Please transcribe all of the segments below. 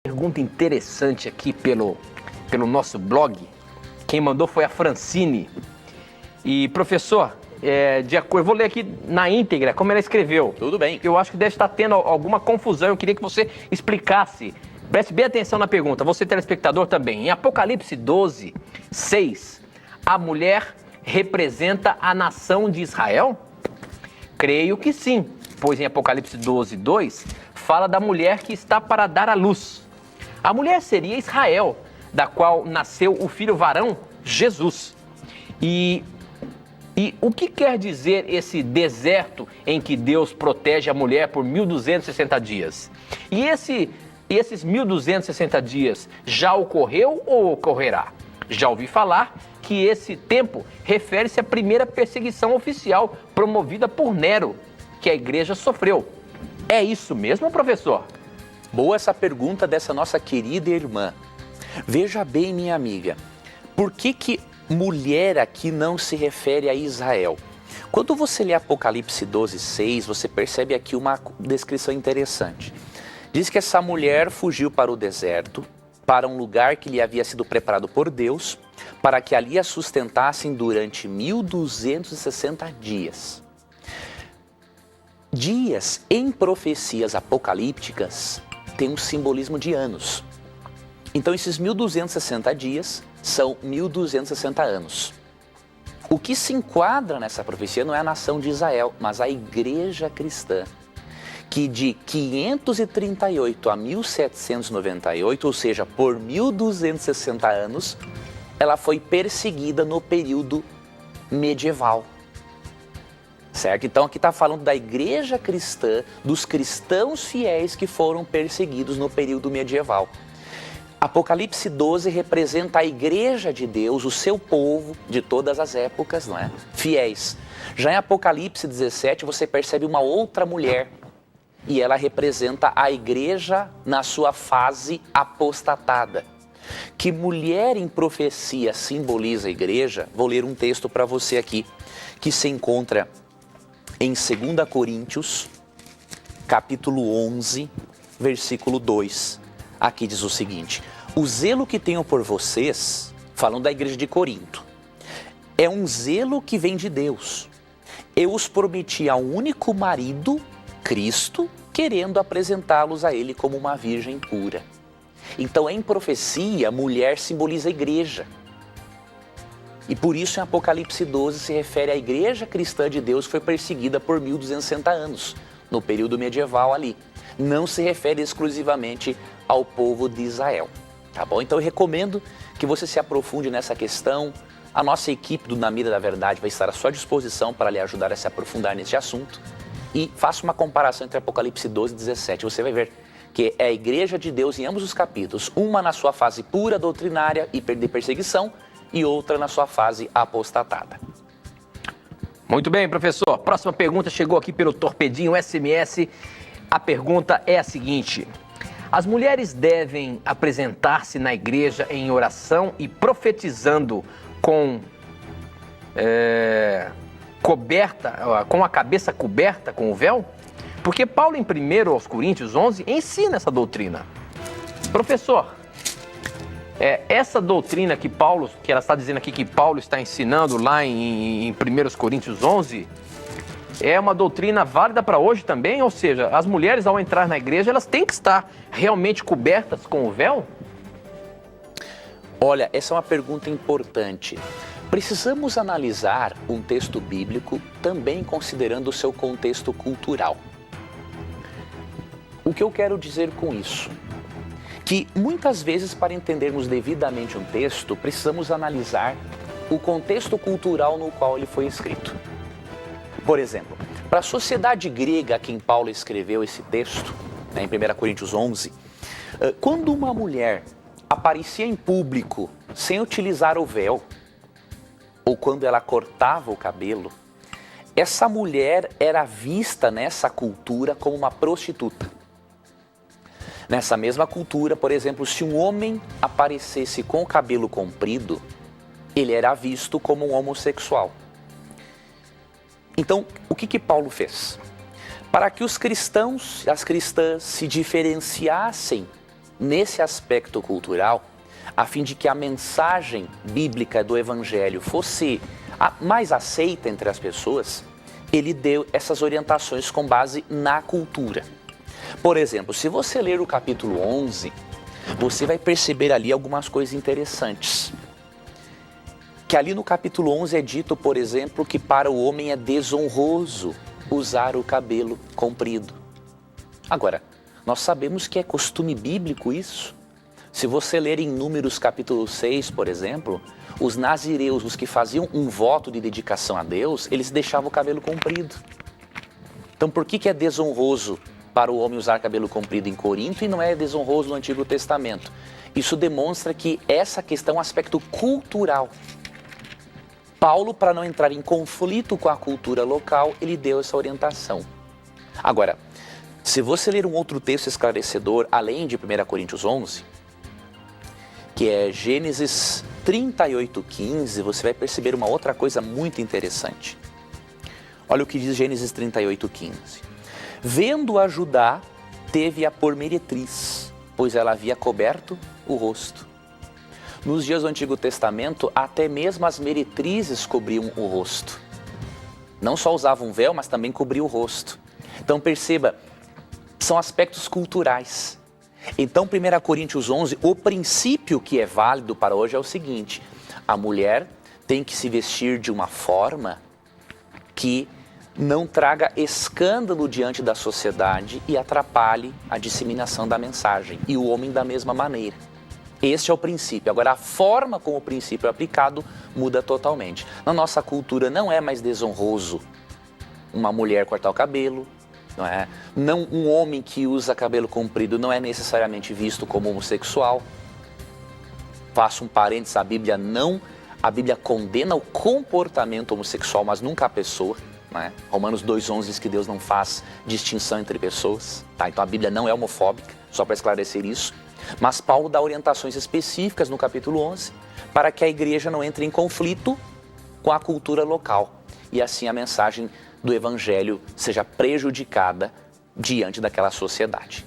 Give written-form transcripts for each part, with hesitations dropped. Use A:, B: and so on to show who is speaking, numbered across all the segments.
A: Pergunta interessante aqui pelo nosso blog. Quem mandou foi a Francine. E, professor, eu vou ler aqui na íntegra como ela escreveu.
B: Tudo bem.
A: Eu acho que deve estar tendo alguma confusão. Eu queria que você explicasse. Preste bem atenção na pergunta. Você, telespectador, também. Em Apocalipse 12, 6, a mulher representa a nação de Israel? Creio que sim, pois em Apocalipse 12, 2, fala da mulher que está para dar à luz. A mulher seria Israel, da qual nasceu o filho varão, Jesus. E o que quer dizer esse deserto em que Deus protege a mulher por 1.260 dias? E esses 1.260 dias já ocorreu ou ocorrerá? Já ouvi falar que esse tempo refere-se à primeira perseguição oficial promovida por Nero, que a igreja sofreu. É isso mesmo, professor?
B: Boa essa pergunta dessa nossa querida irmã. Veja bem, minha amiga, por que mulher aqui não se refere a Israel? Quando você lê Apocalipse 12, 6, você percebe aqui uma descrição interessante. Diz que essa mulher fugiu para o deserto, para um lugar que lhe havia sido preparado por Deus, para que ali a sustentassem durante 1.260 dias. Dias em profecias apocalípticas tem um simbolismo de anos. Então esses 1.260 dias são 1.260 anos. O que se enquadra nessa profecia não é a nação de Israel, mas a igreja cristã, que de 538 a 1798, ou seja, por 1.260 anos, ela foi perseguida no período medieval. Certo? Então aqui está falando da igreja cristã, dos cristãos fiéis que foram perseguidos no período medieval. Apocalipse 12 representa a igreja de Deus, o seu povo de todas as épocas, não é? Fiéis. Já em Apocalipse 17 você percebe uma outra mulher e ela representa a igreja na sua fase apostatada. Que mulher em profecia simboliza a igreja? Vou ler um texto para você aqui, que se encontra em 2 Coríntios, capítulo 11, versículo 2. Aqui diz o seguinte: o zelo que tenho por vocês, falando da igreja de Corinto, é um zelo que vem de Deus. Eu os prometi a um único marido, Cristo, querendo apresentá-los a ele como uma virgem pura. Então, em profecia, a mulher simboliza a igreja. E por isso, em Apocalipse 12, se refere à igreja cristã de Deus que foi perseguida por 1.260 anos, no período medieval ali. Não se refere exclusivamente ao povo de Israel, tá bom? Então, eu recomendo que você se aprofunde nessa questão. A nossa equipe do Na Mira da Verdade vai estar à sua disposição para lhe ajudar a se aprofundar nesse assunto. E faça uma comparação entre Apocalipse 12 e 17. Você vai ver que é a igreja de Deus em ambos os capítulos, uma na sua fase pura doutrinária e de perseguição e outra na sua fase apostatada.
A: Muito bem, professor. Próxima pergunta chegou aqui pelo Torpedinho SMS. A pergunta é a seguinte: as mulheres devem apresentar-se na igreja em oração e profetizando com com a cabeça coberta com o véu? Porque Paulo, em 1 aos Coríntios 11, ensina essa doutrina. Professor, essa doutrina que ela está dizendo aqui que Paulo está ensinando lá em 1 Coríntios 11, é uma doutrina válida para hoje também? Ou seja, as mulheres ao entrar na igreja, elas têm que estar realmente cobertas com o véu?
B: Olha, essa é uma pergunta importante. Precisamos analisar um texto bíblico também considerando o seu contexto cultural. O que eu quero dizer com isso? Que muitas vezes, para entendermos devidamente um texto, precisamos analisar o contexto cultural no qual ele foi escrito. Por exemplo, para a sociedade grega a quem Paulo escreveu esse texto, em 1 Coríntios 11, quando uma mulher aparecia em público sem utilizar o véu, ou quando ela cortava o cabelo, essa mulher era vista nessa cultura como uma prostituta. Nessa mesma cultura, por exemplo, se um homem aparecesse com o cabelo comprido, ele era visto como um homossexual. Então, o que Paulo fez? Para que os cristãos e as cristãs se diferenciassem nesse aspecto cultural, a fim de que a mensagem bíblica do Evangelho fosse mais aceita entre as pessoas, ele deu essas orientações com base na cultura. Por exemplo, se você ler o capítulo 11, você vai perceber ali algumas coisas interessantes. Que ali no capítulo 11 é dito, por exemplo, que para o homem é desonroso usar o cabelo comprido. Agora, nós sabemos que é costume bíblico isso. Se você ler em Números capítulo 6, por exemplo, os nazireus, os que faziam um voto de dedicação a Deus, eles deixavam o cabelo comprido. Então por que é desonroso para o homem usar cabelo comprido em Corinto e não é desonroso no Antigo Testamento? Isso demonstra que essa questão é um aspecto cultural. Paulo, para não entrar em conflito com a cultura local, ele deu essa orientação. Agora, se você ler um outro texto esclarecedor, além de 1 Coríntios 11, que é Gênesis 38:15, você vai perceber uma outra coisa muito interessante. Olha o que diz Gênesis 38:15. Vendo-a Judá, teve-a por meretriz, pois ela havia coberto o rosto. Nos dias do Antigo Testamento, até mesmo as meretrizes cobriam o rosto. Não só usavam véu, mas também cobriam o rosto. Então perceba, são aspectos culturais. Então, 1 Coríntios 11, o princípio que é válido para hoje é o seguinte: a mulher tem que se vestir de uma forma que não traga escândalo diante da sociedade e atrapalhe a disseminação da mensagem. E o homem da mesma maneira. Este é o princípio. Agora, a forma como o princípio é aplicado muda totalmente. Na nossa cultura não é mais desonroso uma mulher cortar o cabelo, não é? Não, um homem que usa cabelo comprido não é necessariamente visto como homossexual. Faço um parênteses, a Bíblia condena o comportamento homossexual, mas nunca a pessoa. Não é? Romanos 2:11 diz que Deus não faz distinção entre pessoas. Tá? Então a Bíblia não é homofóbica, só para esclarecer isso. Mas Paulo dá orientações específicas no capítulo 11 para que a igreja não entre em conflito com a cultura local. E assim a mensagem do Evangelho seja prejudicada diante daquela sociedade.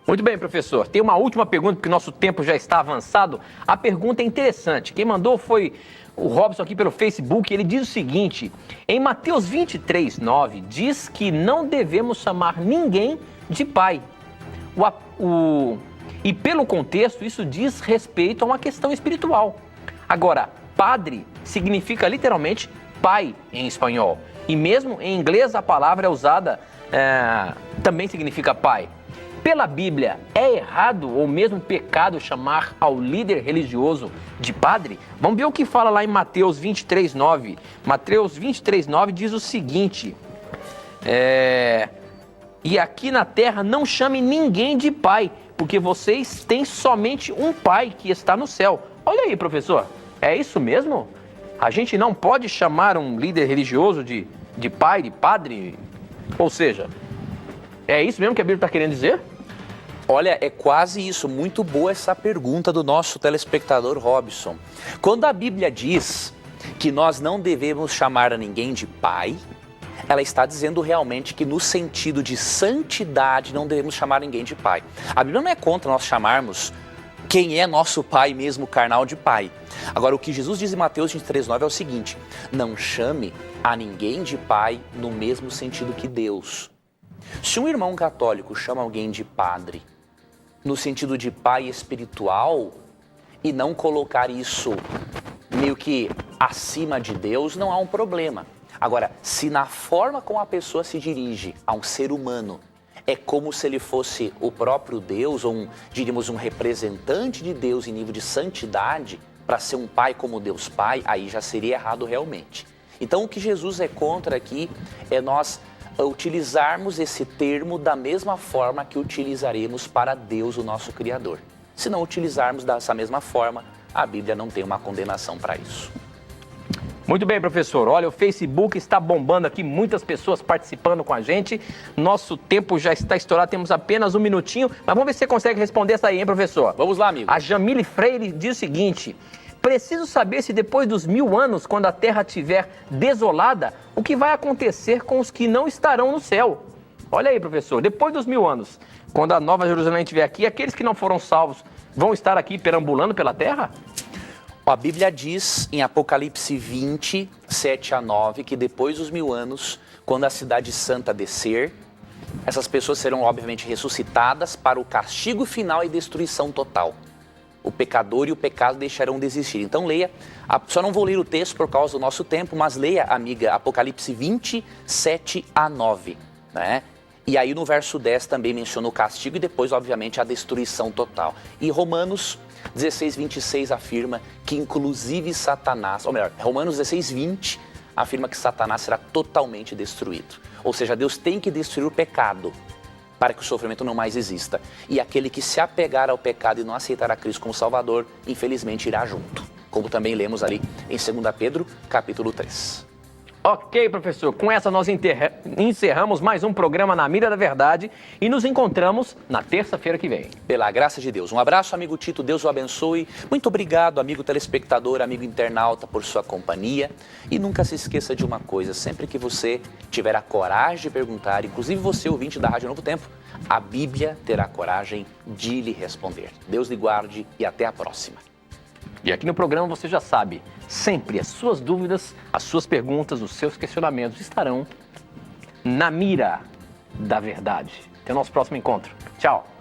A: Muito bem, professor. Tem uma última pergunta, porque nosso tempo já está avançado. A pergunta é interessante. Quem mandou foi o Robson aqui pelo Facebook. Ele diz o seguinte: em Mateus 23:9, diz que não devemos chamar ninguém de pai. E pelo contexto, isso diz respeito a uma questão espiritual. Agora, padre significa literalmente pai em espanhol. E mesmo em inglês a palavra é usada, também significa pai. Pela Bíblia, é errado ou mesmo pecado chamar ao líder religioso de padre? Vamos ver o que fala lá em Mateus 23:9. Mateus 23:9 diz o seguinte: e aqui na terra não chame ninguém de pai, porque vocês têm somente um pai que está no céu. Olha aí, professor, é isso mesmo? A gente não pode chamar um líder religioso de pai, de padre? Ou seja, é isso mesmo que a Bíblia está querendo dizer?
B: Olha, é quase isso. Muito boa essa pergunta do nosso telespectador Robson. Quando a Bíblia diz que nós não devemos chamar a ninguém de pai, ela está dizendo realmente que no sentido de santidade não devemos chamar ninguém de pai. A Bíblia não é contra nós chamarmos quem é nosso pai mesmo carnal de pai. Agora, o que Jesus diz em Mateus 23:9 é o seguinte: não chame a ninguém de pai no mesmo sentido que Deus. Se um irmão católico chama alguém de padre no sentido de pai espiritual e não colocar isso meio que acima de Deus, não há um problema. Agora, se na forma como a pessoa se dirige a um ser humano é como se ele fosse o próprio Deus, ou diríamos um representante de Deus em nível de santidade, para ser um pai como Deus Pai, aí já seria errado realmente. Então o que Jesus é contra aqui é nós utilizarmos esse termo da mesma forma que utilizaremos para Deus, o nosso Criador. Se não utilizarmos dessa mesma forma, a Bíblia não tem uma condenação para isso.
A: Muito bem, professor. Olha, o Facebook está bombando aqui, muitas pessoas participando com a gente. Nosso tempo já está estourado, temos apenas um minutinho, mas vamos ver se você consegue responder essa aí, hein, professor?
B: Vamos lá, amigo.
A: A Jamile Freire diz o seguinte: preciso saber se depois dos 1000 anos, quando a terra estiver desolada, o que vai acontecer com os que não estarão no céu? Olha aí, professor, depois dos 1000 anos, quando a Nova Jerusalém estiver aqui, aqueles que não foram salvos vão estar aqui perambulando pela terra?
B: A Bíblia diz em Apocalipse 20, 7 a 9, que depois dos 1000 anos, quando a cidade santa descer, essas pessoas serão obviamente ressuscitadas para o castigo final e destruição total. O pecador e o pecado deixarão de existir. Então leia, só não vou ler o texto por causa do nosso tempo, mas leia, amiga, Apocalipse 20, 7 a 9, né? E aí no verso 10 também menciona o castigo e depois, obviamente, a destruição total. E Romanos 16, 26 afirma que inclusive Satanás, ou melhor, Romanos 16, 20 afirma que Satanás será totalmente destruído. Ou seja, Deus tem que destruir o pecado para que o sofrimento não mais exista. E aquele que se apegar ao pecado e não aceitar a Cristo como Salvador, infelizmente irá junto. Como também lemos ali em 2 Pedro, capítulo 3.
A: Ok, professor. Com essa nós encerramos mais um programa Na Mira da Verdade e nos encontramos na terça-feira que vem.
B: Pela graça de Deus. Um abraço, amigo Tito. Deus o abençoe. Muito obrigado, amigo telespectador, amigo internauta, por sua companhia. E nunca se esqueça de uma coisa. Sempre que você tiver a coragem de perguntar, inclusive você, ouvinte da Rádio Novo Tempo, a Bíblia terá coragem de lhe responder. Deus lhe guarde e até a próxima.
A: E aqui no programa você já sabe, sempre as suas dúvidas, as suas perguntas, os seus questionamentos estarão na mira da verdade. Até o nosso próximo encontro. Tchau!